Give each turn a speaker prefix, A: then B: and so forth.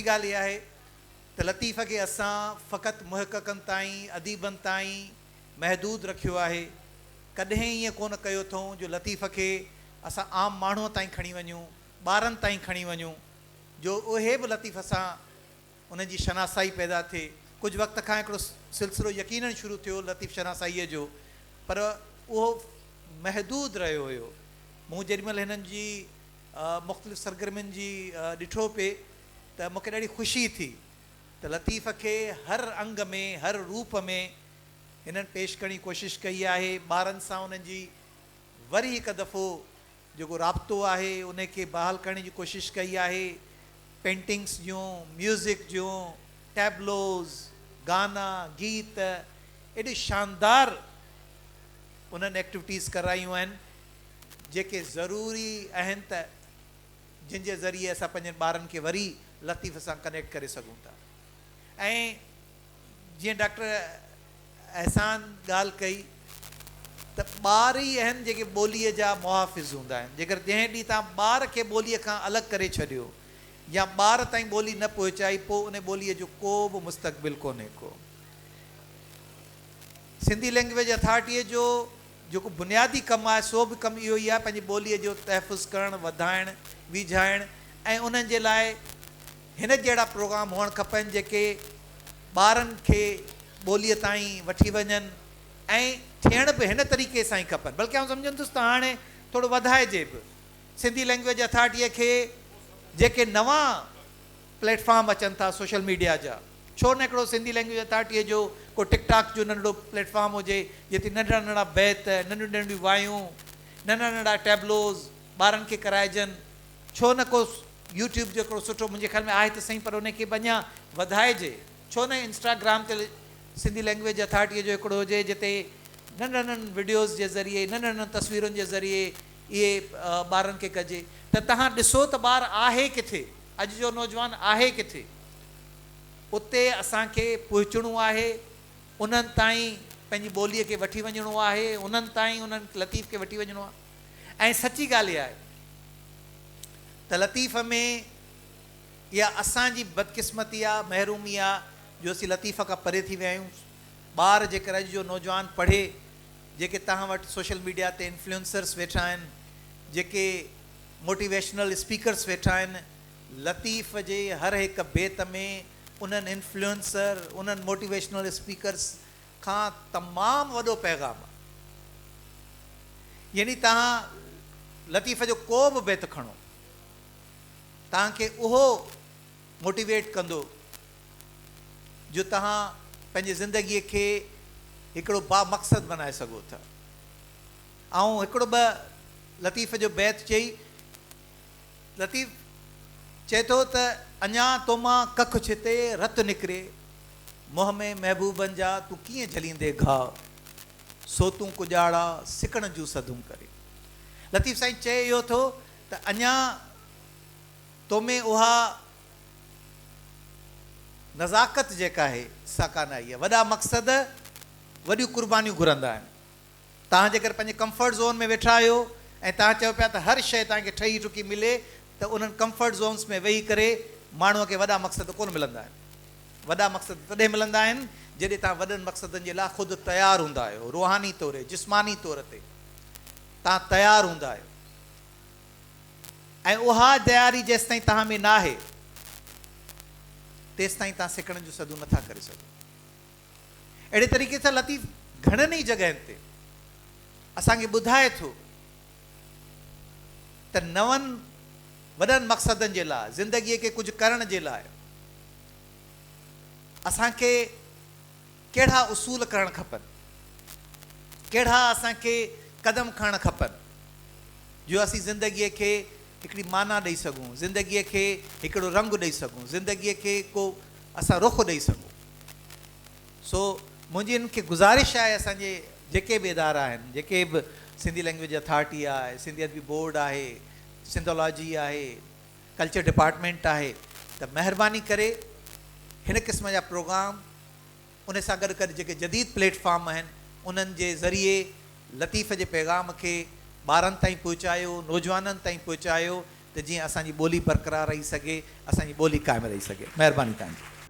A: सची ॻाल्हि इहा आहे त लतीफ़ खे असां फ़क़ति मुहक़क़नि ताईं अदीबनि ताईं महदूद रखियो आहे। कॾहिं ईअं कोन कयो अथऊं जो लतीफ़ खे असां आम माण्हूअ ताईं खणी वञूं, ॿारनि ताईं खणी वञूं, जो उहे बि लतीफ़ सां उनजी शनासाई पैदा थिए। कुझु वक़्त खां हिकिड़ो सिलसिलो यकीनन शुरू थियो लतीफ़ शनासाईअ जो, पर उहो महदूद रहियो हुयो। मूं जेॾीमहिल हिननि जी मुख़्तलिफ़ सरगर्मियुनि जी ॾिठो पिए त मूंखे ॾाढी ख़ुशी थी त लतीफ़ खे हर अंग में हर रूप में हिननि पेश करण जी कोशिशि कई आहे। ॿारनि सां उन्हनि जी वरी हिकु दफ़ो जेको राब्तो आहे उनखे बहाल करण जी कोशिशि कई आहे। पेंटिंग्स जूं, म्यूज़िक जूं, टैबलोज़, गाना, गीत, एॾी शानदार उन्हनि एक्टिविटीज़ करायूं आहिनि जेके ज़रूरी आहिनि त जिन जे ज़रिए असां पंहिंजनि ॿारनि खे वरी लतीफ़ सां कनेक्ट करे सघूं था। ऐं जीअं डॉक्टर अहसान ॻाल्हि कई त ॿार ई आहिनि जेके ॿोलीअ जा मुहाफ़िज़ हूंदा आहिनि। जेकर जंहिं ॾींहुं तव्हां ॿार खे ॿोलीअ खां अलॻि करे छॾियो या ॿार ताईं ॿोली न पहुचाई, पोइ उन ॿोलीअ जो को बि मुस्तक़बिल कोन्हे को। सिंधी लैंग्वेज अथॉरिटीअ जो जेको बुनियादी कमु आहे सो बि कमु इहो ई आहे, पंहिंजी ॿोलीअ जो तहफ़ुज़ करणु, वधाइणु, विझाइणु, ऐं उन्हनि जे लाइ हिन जहिड़ा प्रोग्राम हुअणु खपनि जेके ॿारनि खे ॿोलीअ ताईं वठी वञनि ऐं थियण बि हिन तरीक़े सां ई खपनि। बल्कि आउं सम्झंदुसि त हाणे थोरो वधाइजे बि सिंधी लैंग्वेज अथॉरिटीअ खे। जेके नवां प्लेटफॉर्म अचनि था सोशल मीडिया जा, छो न हिकिड़ो सिंधी लैंग्वेज अथॉरिटीअ जो को टिकटॉक जो नंढिड़ो प्लेटफॉर्म हुजे जिते नंढड़ा नंढड़ा बैत, नंढियूं नंढियूं वायूं, नंढा नंढा टैबलोज़ ॿारनि खे कराइजनि। छो न को यूट्यूब जो हिकिड़ो सुठो, मुंहिंजे ख़्याल में आहे त सही, पर उनखे बि अञा वधाइजे। छो न इंस्टाग्राम ते सिंधी लैंग्वेज अथॉरिटीअ जो हिकिड़ो हुजे जिते नंढनि नंढनि वीडियोज़ जे ज़रिए, नंढनि नंढनि तस्वीरुनि जे ज़रिए इहे ॿारनि खे कजे त तव्हां ॾिसो त ॿारु आहे किथे, अॼु जो नौजवान आहे किथे, उते असांखे पहुचणो आहे, उन्हनि ताईं पंहिंजी ॿोलीअ खे वठी वञिणो आहे, उन्हनि ताईं उन्हनि लतीफ़ खे वठी वञिणो आहे। ऐं सची ॻाल्हि इहा आहे त लतीफ़ में इहा असांजी बदकिस्मती आहे, महरूमी आहे जो असीं लतीफ़ खां परे थी विया आहियूं। ॿार जेकर अॼु जो नौजवान पढ़े, जेके तव्हां वटि सोशल मीडिया ते इन्फ्लुएंसर्स वेठा आहिनि, जेके मोटिवेशनल स्पीकर्स वेठा आहिनि, लतीफ़ जे हर हिकु बेत में उन्हनि इन्फ्लुएंसर, उन्हनि मोटिवेशनल स्पीकर्स खां तमामु वॾो पैगाम आहे। यानी तव्हां लतीफ़ जो को बि बेत खणो, तव्हांखे उहो मोटिवेट कंदो जो तव्हां पंहिंजी ज़िंदगीअ खे हिकिड़ो बामक़सद बनाए सघो था। ऐं हिकिड़ो ॿ लतीफ़ जो बैत चई, लतीफ़ चए थो त अञा तो मां कख छिते रत निकिरे, मुंहं में महबूबनि जा तूं कीअं झलींदे घाव, सो तूं कुॼाड़ा सिकण जूं सदूं करे। लतीफ़ साईं चए इहो थो त अञा तो में उहा नज़ाकत जेका आहे सा कान आई आहे। वॾा मक़सद वॾियूं कुर्बानियूं घुरंदा आहिनि। तव्हां जेकर पंहिंजे कंफर्ट ज़ोन में वेठा आहियो ऐं तव्हां चयो पिया त हर शइ तव्हांखे ठही ठुकी मिले, त उन्हनि कंफर्ट ज़ोन्स में वेही करे माण्हूअ खे वॾा मक़सद कोन मिलंदा आहिनि। वॾा मक़सद तॾहिं मिलंदा आहिनि जॾहिं तव्हां वॾनि मक़सदनि जे लाइ ख़ुदि तयारु हूंदा आहियो, रूहानी तौरु, जिस्मानी तौर ते तव्हां तयारु हूंदा आहियो। ऐं उहा तयारी जेसि ताईं तव्हां में न आहे तेसि ताईं तव्हां सिकण जूं सदूं नथा करे सघो। अहिड़े तरीक़े सां लतीफ़ घणनि ई जॻहियुनि ते असांखे ॿुधाए थो त नवनि वॾनि मक़सदनि जे लाइ, ज़िंदगीअ खे कुझु करण जे लाइ असांखे कहिड़ा उसूल करणु खपनि, कहिड़ा असांखे क़दम खणणु खपनि जो असीं ज़िंदगीअ खे हिकिड़ी माना ॾेई सघूं, ज़िंदगीअ खे हिकिड़ो रंग ॾेई सघूं, ज़िंदगीअ खे को असां रुख़ ॾेई सघूं। सो मुंहिंजी इनखे गुज़ारिश आहे असांजे जेके बि इदारा आहिनि, जेके बि सिंधी लैंग्वेज अथॉरिटी आहे, सिंधी अदबी बोर्ड आहे, सिंधोलॉजी आहे, कल्चर डिपार्टमेंट आहे, त महिरबानी करे हिन क़िस्म जा प्रोग्राम, उन सां गॾु गॾु जेके जदीद प्लेटफॉर्म आहिनि उन्हनि जे ज़रिए लतीफ़ जे पैगाम खे ॿारनि ताईं पहुचायो, नौजवाननि ताईं पहुचायो, त जीअं असांजी ॿोली बरक़रार रही सघे, असांजी ॿोली क़ाइमु रही सघे। महिरबानी तव्हांजी।